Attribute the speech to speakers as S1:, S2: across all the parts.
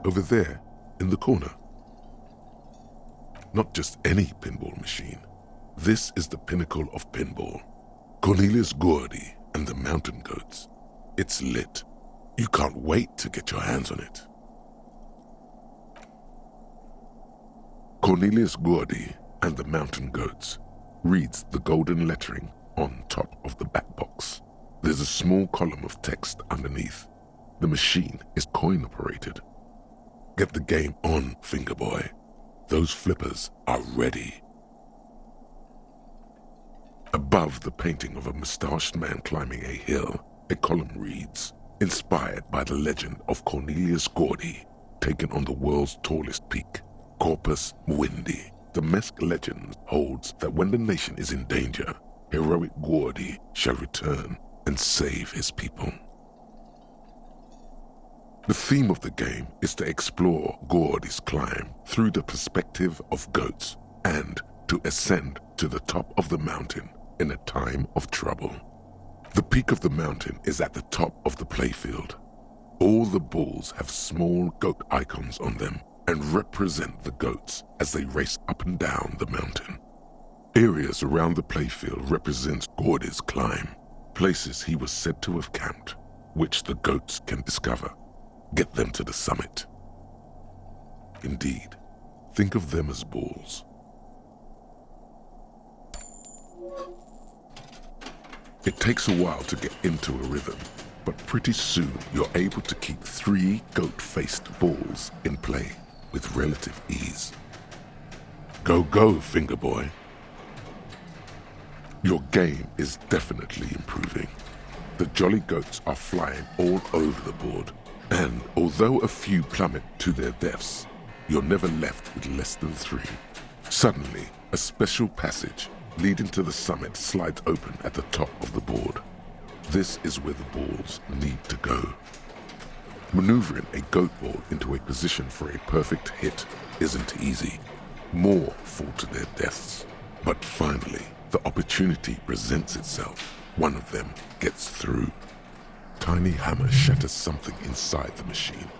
S1: over there, in the corner. Not just any pinball machine. This is the pinnacle of pinball. Cornelius Gordy and the Mountain Goats. It's lit. You can't wait to get your hands on it. Cornelius Gordy and the Mountain Goats reads the golden lettering on top of the back box. There's a small column of text underneath. The machine is coin-operated. Get the game on, Fingerboy. Those flippers are ready. Above the painting of a mustached man climbing a hill, a column reads, inspired by the legend of Cornelius Gordy, taken on the world's tallest peak, Corpus Muindi. The Mesk legend holds that when the nation is in danger, heroic Gordy shall return and save his people. The theme of the game is to explore Gordy's climb through the perspective of goats and to ascend to the top of the mountain in a time of trouble. The peak of the mountain is at the top of the playfield. All the balls have small goat icons on them and represent the goats as they race up and down the mountain. Areas around the playfield represent Gordy's climb, places he was said to have camped, which the goats can discover. Get them to the summit. Indeed, think of them as balls. It takes a while to get into a rhythm, but pretty soon you're able to keep 3 goat-faced balls in play with relative ease. Go, go, Fingerboy. Your game is definitely improving. The jolly goats are flying all over the board, and although a few plummet to their deaths, you're never left with less than 3. Suddenly, a special passage leading to the summit slides open at the top of the board. This is where the balls need to go. Maneuvering a goat ball into a position for a perfect hit isn't easy. More fall to their deaths. But finally, the opportunity presents itself. One of them gets through. Tiny hammer shatters something inside the machine.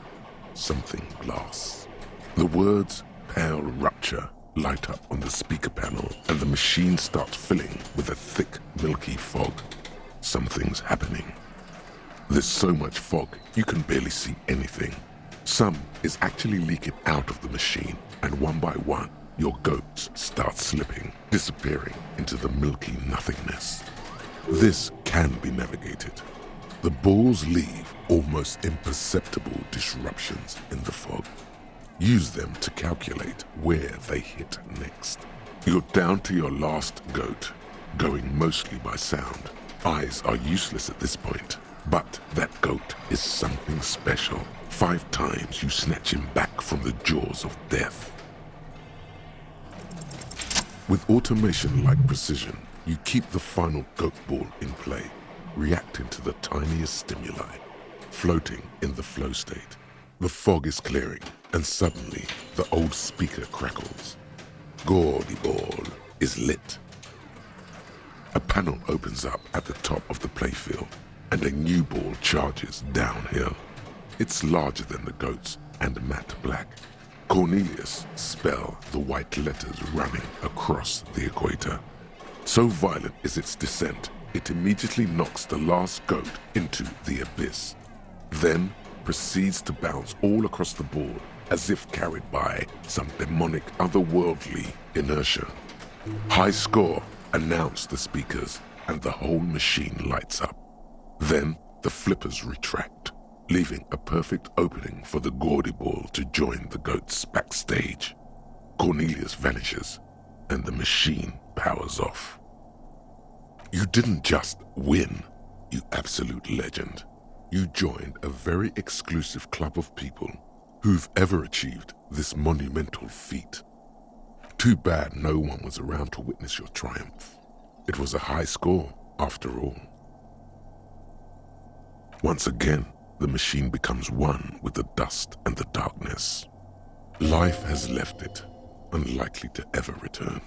S1: Something glass. The words "Pale Rupture" light up on the speaker panel, and the machine starts filling with a thick, milky fog. Something's happening. There's so much fog, you can barely see anything. Some is actually leaking out of the machine, and one by one, your goats start slipping, disappearing into the milky nothingness. This can be navigated. The balls leave almost imperceptible disruptions in the fog. Use them to calculate where they hit next. You're down to your last goat, going mostly by sound. Eyes are useless at this point, but that goat is something special. 5 times you snatch him back from the jaws of death. With automation-like precision, you keep the final goat ball in play, reacting to the tiniest stimuli, floating in the flow state. The fog is clearing, and suddenly the old speaker crackles. Gordy Ball is lit. A panel opens up at the top of the playfield, and a new ball charges downhill. It's larger than the goats and matte black. Cornelius spell the white letters running across the equator. So violent is its descent, it immediately knocks the last goat into the abyss. Then proceeds to bounce all across the board as if carried by some demonic otherworldly inertia. High score, announce the speakers, and the whole machine lights up. Then the flippers retract, leaving a perfect opening for the Gordy ball to join the goats backstage. Cornelius vanishes, and the machine powers off. You didn't just win, you absolute legend. You joined a very exclusive club of people who've ever achieved this monumental feat. Too bad no one was around to witness your triumph. It was a high score, after all. Once again, the machine becomes one with the dust and the darkness. Life has left it, unlikely to ever return.